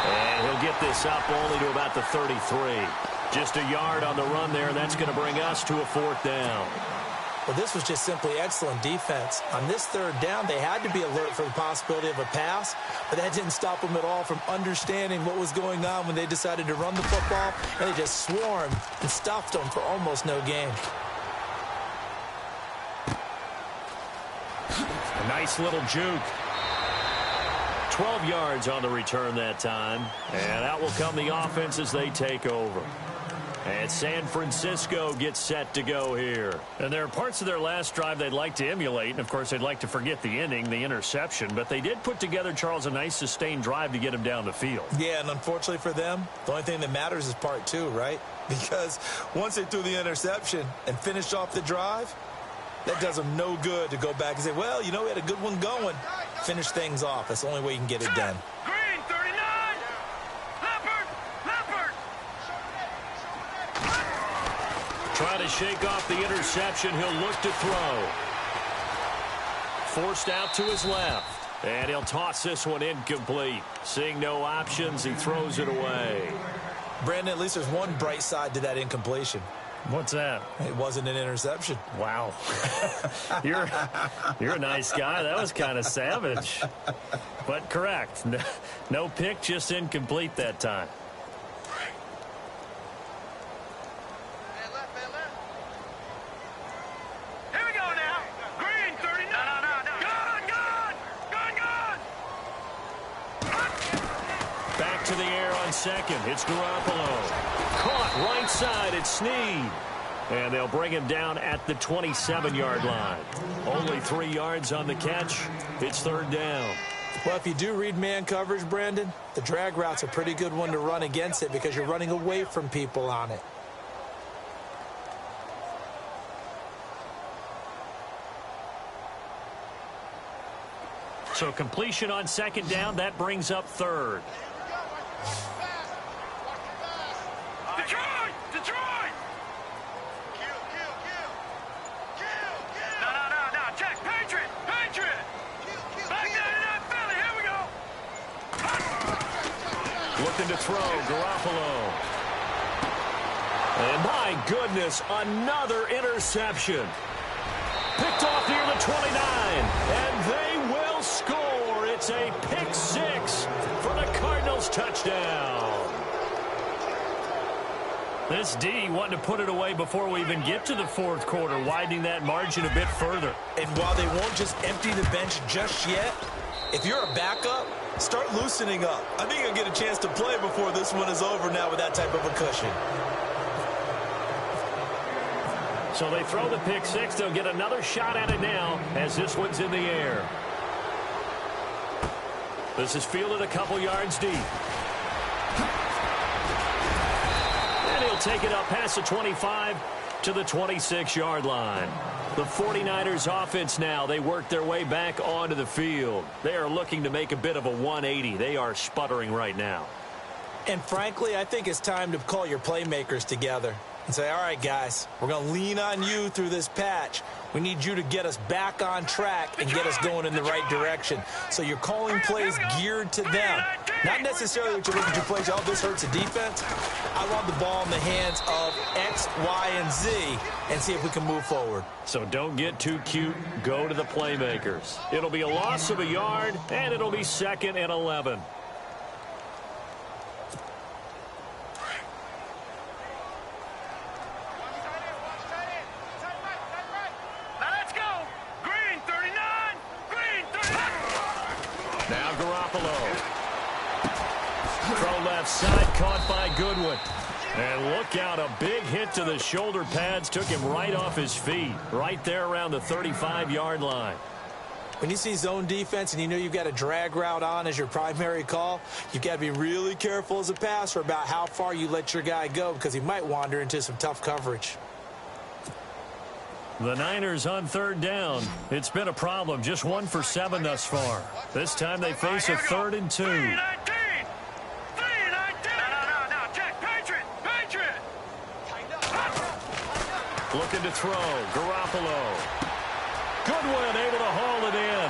And he'll get this up only to about the 33. Just a yard on the run there. That's going to bring us to a 4th down. Well, this was just simply excellent defense. On this 3rd down, they had to be alert for the possibility of a pass, but that didn't stop them at all from understanding what was going on when they decided to run the football, and they just swarmed and stuffed them for almost no gain. A nice little juke. 12 yards on the return that time, and out will come the offense as they take over. And San Francisco gets set to go here. And there are parts of their last drive they'd like to emulate. And, of course, they'd like to forget the inning, the interception. But they did put together, Charles, a nice sustained drive to get him down the field. Yeah, and unfortunately for them, the only thing that matters is part 2, right? Because once they threw the interception and finished off the drive, that does them no good to go back and say, well, you know, we had a good one going. Finish things off. That's the only way you can get it done. Green, 39. Leopard. Trying to shake off the interception. He'll look to throw. Forced out to his left. And he'll toss this one incomplete. Seeing no options, he throws it away. Brandon, at least there's one bright side to that incompletion. What's that? It wasn't an interception. Wow. You're a nice guy. That was kind of savage. But correct. No pick, just incomplete that time. Here we go now. Green, 39. Gone. Back to the air on second. It's Garoppolo. Caught right side. It's Snead. And they'll bring him down at the 27-yard line. Only 3 yards on the catch. It's 3rd down. Well, if you do read man coverage, Brandon, the drag route's a pretty good one to run against it because you're running away from people on it. So completion on 2nd down. That brings up 3rd. Detroit! No. Check. Patriot! Back down in that Philly. Here we go. Looking to throw. Garoppolo. And my goodness, another interception. Picked off near the 29. And they will score. It's a pick 6 for the Cardinals touchdown. This D wanting to put it away before we even get to the 4th quarter, widening that margin a bit further. And while they won't just empty the bench just yet, if you're a backup, start loosening up. I think you'll get a chance to play before this one is over now with that type of a cushion. So they throw the pick 6. They'll get another shot at it now as this one's in the air. This is fielded a couple yards deep. Take it up past the 25 to the 26-yard line. The 49ers offense now, they work their way back onto the field. They are looking to make a bit of a 180. They are sputtering right now. And frankly, I think it's time to call your playmakers together and say, all right, guys, we're going to lean on you through this patch. We need you to get us back on track and get us going in the right direction. So you're calling plays geared to them. Not necessarily what you're looking to play. Oh, this hurts the defense. I want the ball in the hands of X, Y, and Z and see if we can move forward. So don't get too cute. Go to the playmakers. It'll be a loss of a yard, and it'll be 2nd and 11. Now Garoppolo. Throw left side, caught by Goodwin. And look out, a big hit to the shoulder pads. Took him right off his feet. Right there around the 35-yard line. When you see zone defense and you know you've got a drag route on as your primary call, you've got to be really careful as a passer about how far you let your guy go because he might wander into some tough coverage. The Niners on third down. It's been a problem. Just 1 for 7 thus far. This time they face a 3rd and 2. 3-19. 3-19. No, check. Patriot. Looking to throw. Garoppolo. Goodwin able to haul it in.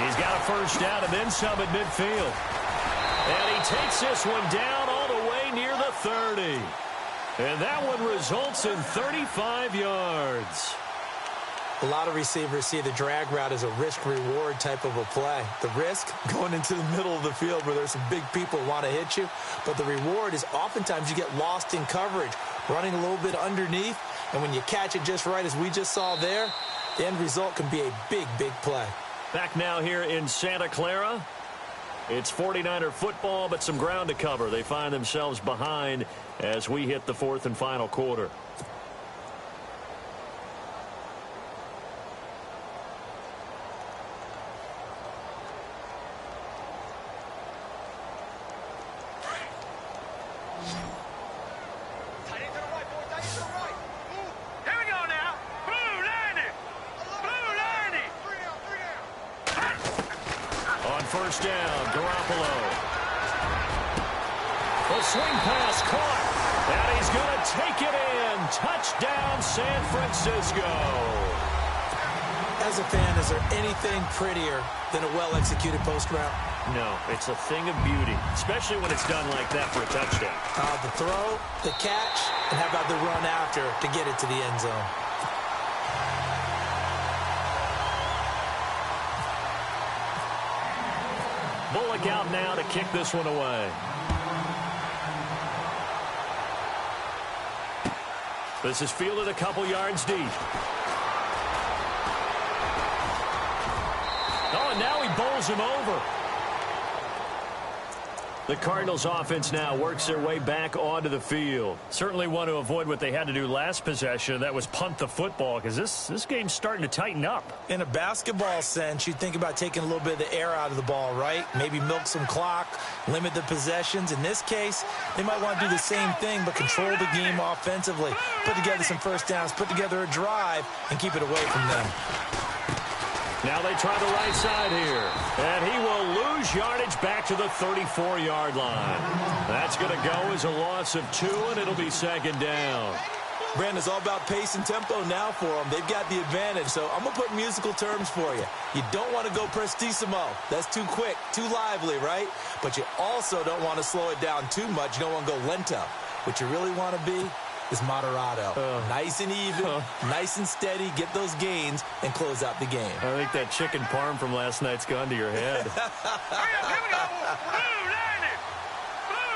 He's got a first down and then some at midfield. And he takes this one down all the way near the 30. And that one results in 35 yards. A lot of receivers see the drag route as a risk-reward type of a play. The risk, going into the middle of the field where there's some big people who want to hit you. But the reward is oftentimes you get lost in coverage, running a little bit underneath. And when you catch it just right, as we just saw there, the end result can be a big, big play. Back now here in Santa Clara. It's 49er football, but some ground to cover. They find themselves behind as we hit the 4th and final quarter. First down, Garoppolo. The swing pass caught, and he's going to take it in. Touchdown, San Francisco. As a fan, is there anything prettier than a well-executed post route? No, it's a thing of beauty, especially when it's done like that for a touchdown. The throw, the catch, and how about the run after to get it to the end zone? Bullock out now to kick this one away. This is fielded a couple yards deep. Oh, and now he bowls him over. The Cardinals offense now works their way back onto the field. Certainly want to avoid what they had to do last possession. That was punt the football, because this game's starting to tighten up. In a basketball sense, you think about taking a little bit of the air out of the ball, right? Maybe milk some clock, limit the possessions. In this case, they might want to do the same thing, but control the game offensively. Put together some first downs, put together a drive, and keep it away from them. Now they try the right side here. And he will lose yardage back to the 34-yard line. That's going to go as a loss of 2, and it'll be 2nd down. Brandon, it's all about pace and tempo now for them. They've got the advantage, so I'm going to put musical terms for you. You don't want to go prestissimo. That's too quick, too lively, right? But you also don't want to slow it down too much. You don't want to go lento. What you really want to be is moderato. Nice and even, nice and steady, get those gains, and close out the game. I think that chicken parm from last night's gone to your head. Here we go. Blue 90. Blue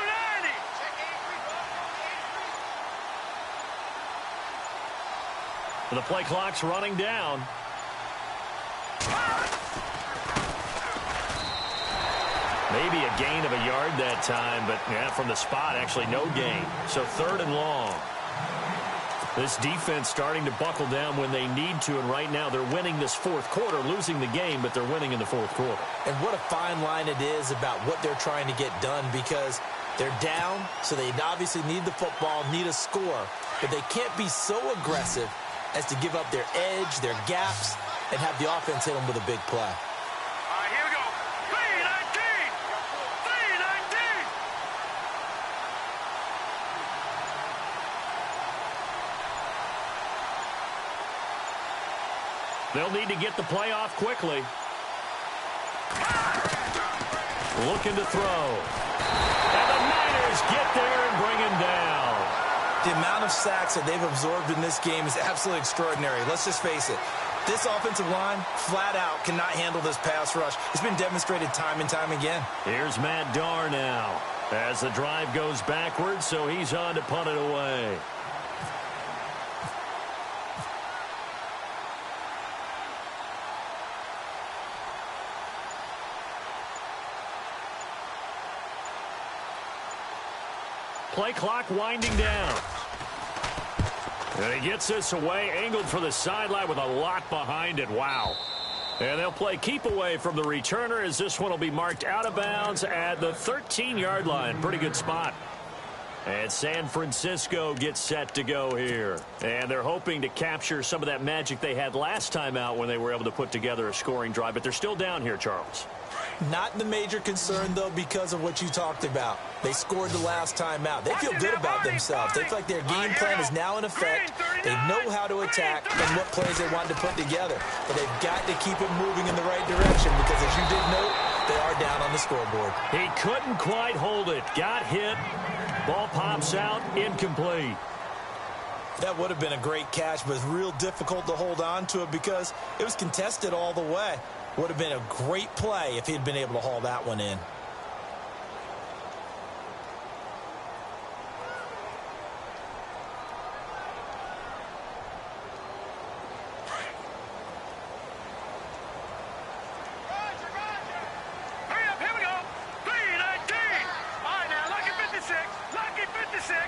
90. The play clock's running down. Maybe a gain of a yard that time, but yeah, from the spot, actually no gain. So 3rd and long. This defense starting to buckle down when they need to, and right now they're winning this 4th quarter, losing the game, but they're winning in the 4th quarter. And what a fine line it is about what they're trying to get done, because they're down, so they obviously need the football, need a score, but they can't be so aggressive as to give up their edge, their gaps, and have the offense hit them with a big play. They'll need to get the play off quickly. Looking to throw. And the Niners get there and bring him down. The amount of sacks that they've absorbed in this game is absolutely extraordinary. Let's just face it. This offensive line, flat out, cannot handle this pass rush. It's been demonstrated time and time again. Here's Matt Darr now as the drive goes backwards, so he's on to punt it away. Play clock winding down. And he gets this away, angled for the sideline with a lot behind it. Wow. And they'll play keep away from the returner as this one will be marked out of bounds at the 13-yard line. Pretty good spot. And San Francisco gets set to go here. And they're hoping to capture some of that magic they had last time out when they were able to put together a scoring drive. But they're still down here, Charles. Not the major concern, though, because of what you talked about. They scored the last time out. They feel good about themselves. They feel like their game plan is now in effect. They know how to attack and what plays they want to put together. But they've got to keep it moving in the right direction because, as you did note, they are down on the scoreboard. He couldn't quite hold it. Got hit. Ball pops out. Incomplete. That would have been a great catch, but it's real difficult to hold on to it because it was contested all the way. Would have been a great play if he'd been able to haul that one in. Hurry up, here we go. 3:19. All right, now, lucky 56. Lucky 56.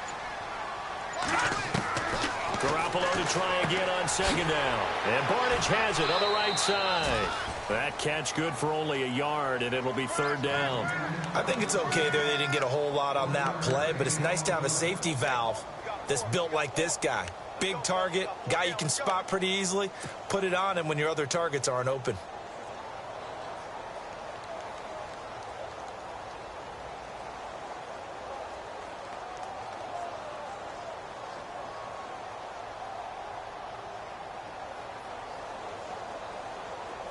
Garoppolo to try again on second down. And Barnidge has it on the right side. That catch good for only a yard, and it'll be third down. I think it's okay there. They didn't get a whole lot on that play, but it's nice to have a safety valve that's built like this guy. Big target, guy you can spot pretty easily. Put it on him when your other targets aren't open.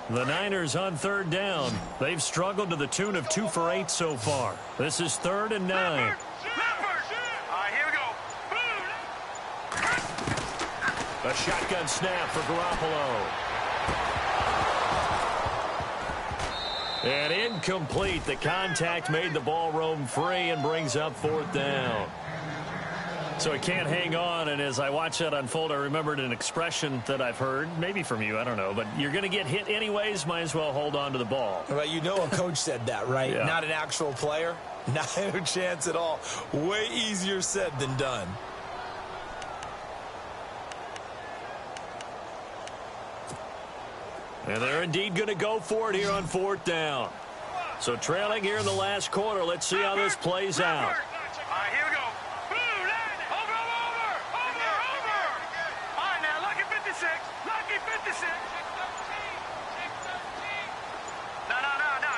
The Niners on third down. They've struggled to the tune of 2 for 8 so far. This is 3rd and 9. Leopard. All right, here we go. A shotgun snap for Garoppolo. And incomplete. The contact made the ball roam free and brings up 4th down. So he can't hang on, and as I watch that unfold, I remembered an expression that I've heard, maybe from you, I don't know, but you're going to get hit anyways, might as well hold on to the ball. Well, you know a coach said that, right? Yeah. Not an actual player. Not a chance at all. Way easier said than done. And they're indeed going to go for it here on 4th down. So trailing here in the last quarter, let's see how this plays out. All right, here we go. Over. All right, now, lucky 56. Lucky 56. No.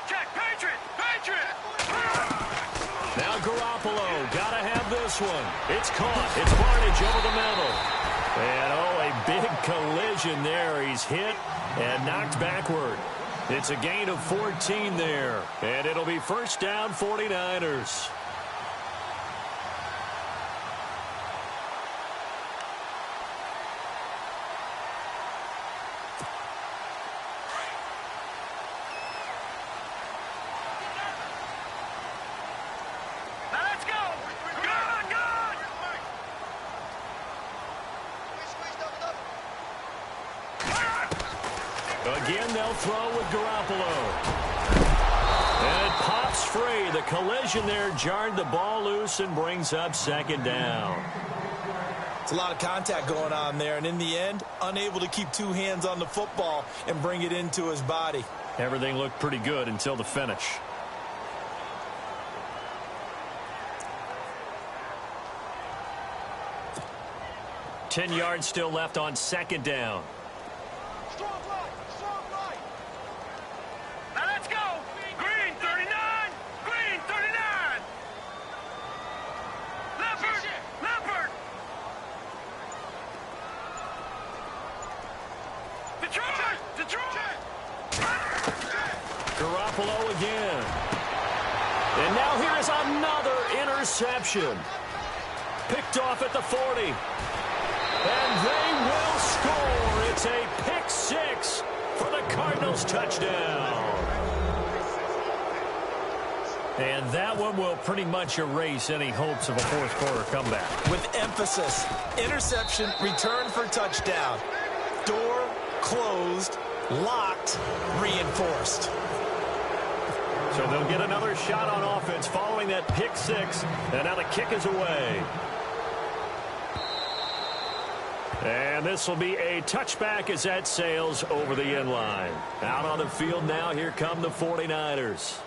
Check. Patriot. Now Garoppolo, got to have this one. It's caught. It's Barnidge over the middle. And, a big collision there. He's hit and knocked backward. It's a gain of 14 there. And it'll be first down, 49ers. Now let's go. Good. Again, they'll throw with Garoppolo. And it pops free. The collision there jarred the ball loose and brings up 2nd down. It's a lot of contact going on there, and in the end, unable to keep 2 hands on the football and bring it into his body. Everything looked pretty good until the finish. Ten yards still left on 2nd down. Strong right. Now let's go. Green 39. Leopard. Detroit. Garoppolo again. And now here is another interception. Picked off at the 40. And they will score. It's a pick 6 for the Cardinals touchdown. And that one will pretty much erase any hopes of a fourth quarter comeback. With emphasis, interception, return for touchdown. Door closed, locked, reinforced. So they'll get another shot on offense following that pick 6. And now the kick is away. And this will be a touchback as that sails over the end line. Out on the field now, here come the 49ers.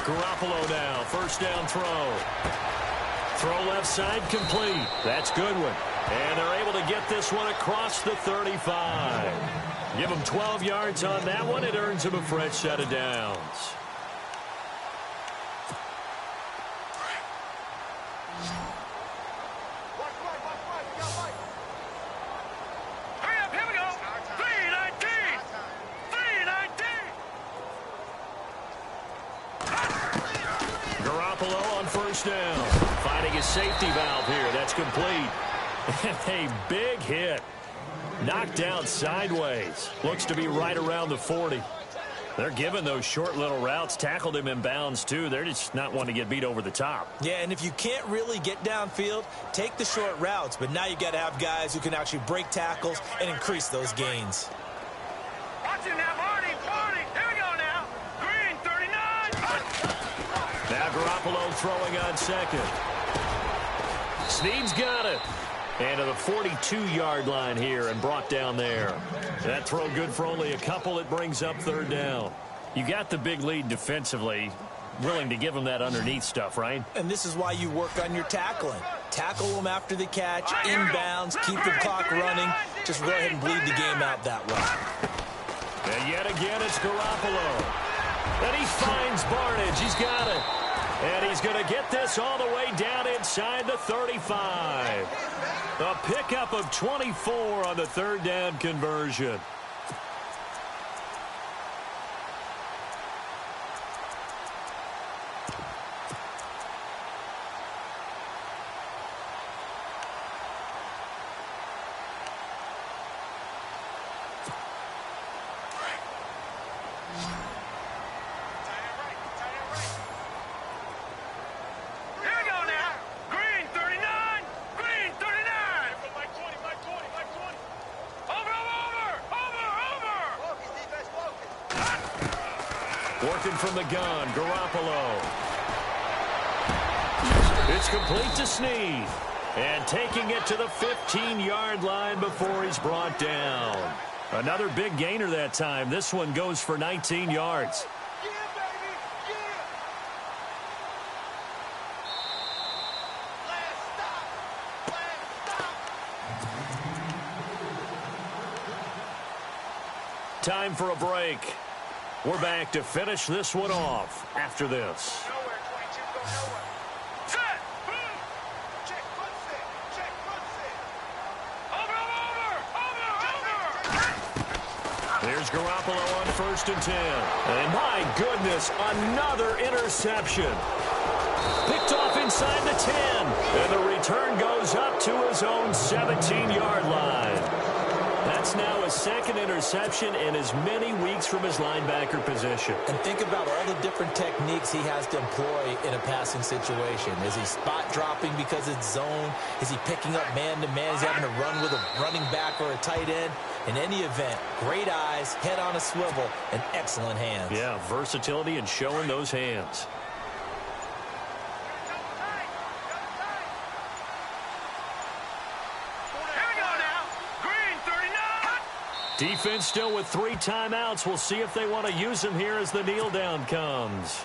Garoppolo now, first down throw. Throw left side, complete. That's Goodwin. And they're able to get this one across the 35. Give them 12 yards on that one. It earns them a fresh set of downs. Hurry up, here we go. 319. 319. Garoppolo on first down. Finding his safety valve here. That's complete. A big hit. Knocked down sideways. Looks to be right around the 40. They're giving those short little routes. Tackled him in bounds, too. They're just not wanting to get beat over the top. Yeah, and if you can't really get downfield, take the short routes. But now you got to have guys who can actually break tackles and increase those gains. Watch him now, Marty. Marty. Here we go now. Green, 39. Now Garoppolo throwing on second. Snead's got it. And to the 42-yard line here and brought down there. That throw good for only a couple. It brings up third down. You got the big lead defensively. Willing to give them that underneath stuff, right? And this is why you work on your tackling. Tackle them after the catch, inbounds, keep the clock running. Just go ahead and bleed the game out that way. And yet again, it's Garoppolo. And he finds Barnidge. He's got it. And he's going to get this all the way down inside the 35. A pickup of 24 on the third down conversion. Working from the gun, Garoppolo. It's complete to Snead. And taking it to the 15-yard line before he's brought down. Another big gainer that time. This one goes for 19 yards. Yeah, baby. Yeah. Last stop. Last stop. Time for a break. We're back to finish this one off after this. Nowhere, 22, go nowhere. Set. Boom. Check, foot set. Check, foot set. Over. There's Garoppolo on first and 10. And my goodness, another interception. Picked off inside the 10. And the return goes up to his own 17-yard line. That's now his second interception in as many weeks from his linebacker position. And think about all the different techniques he has to employ in a passing situation. Is he spot dropping because it's zone? Is he picking up man-to-man? Is he having to run with a running back or a tight end? In any event, great eyes, head on a swivel, and excellent hands. Yeah, versatility and showing those hands. Defense still with 3 timeouts. We'll see if they want to use them here as the kneel down comes.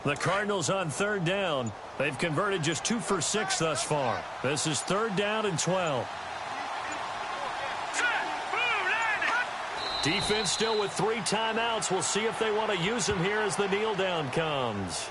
The Cardinals on third down. They've converted just 2 for 6 thus far. This is third down and 12. Defense still with 3 timeouts. We'll see if they want to use them here as the kneel down comes.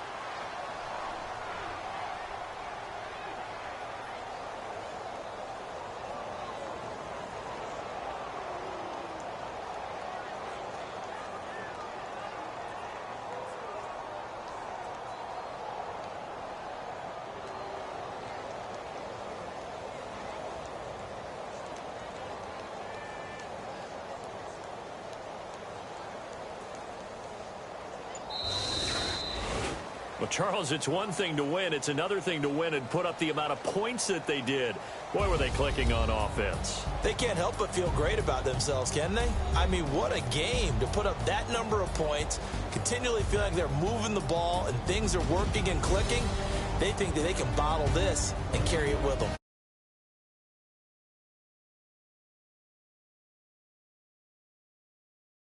Well, Charles, it's one thing to win. It's another thing to win and put up the amount of points that they did. Boy, were they clicking on offense. They can't help but feel great about themselves, can they? I mean, what a game to put up that number of points, continually feeling like they're moving the ball and things are working and clicking. They think that they can bottle this and carry it with them.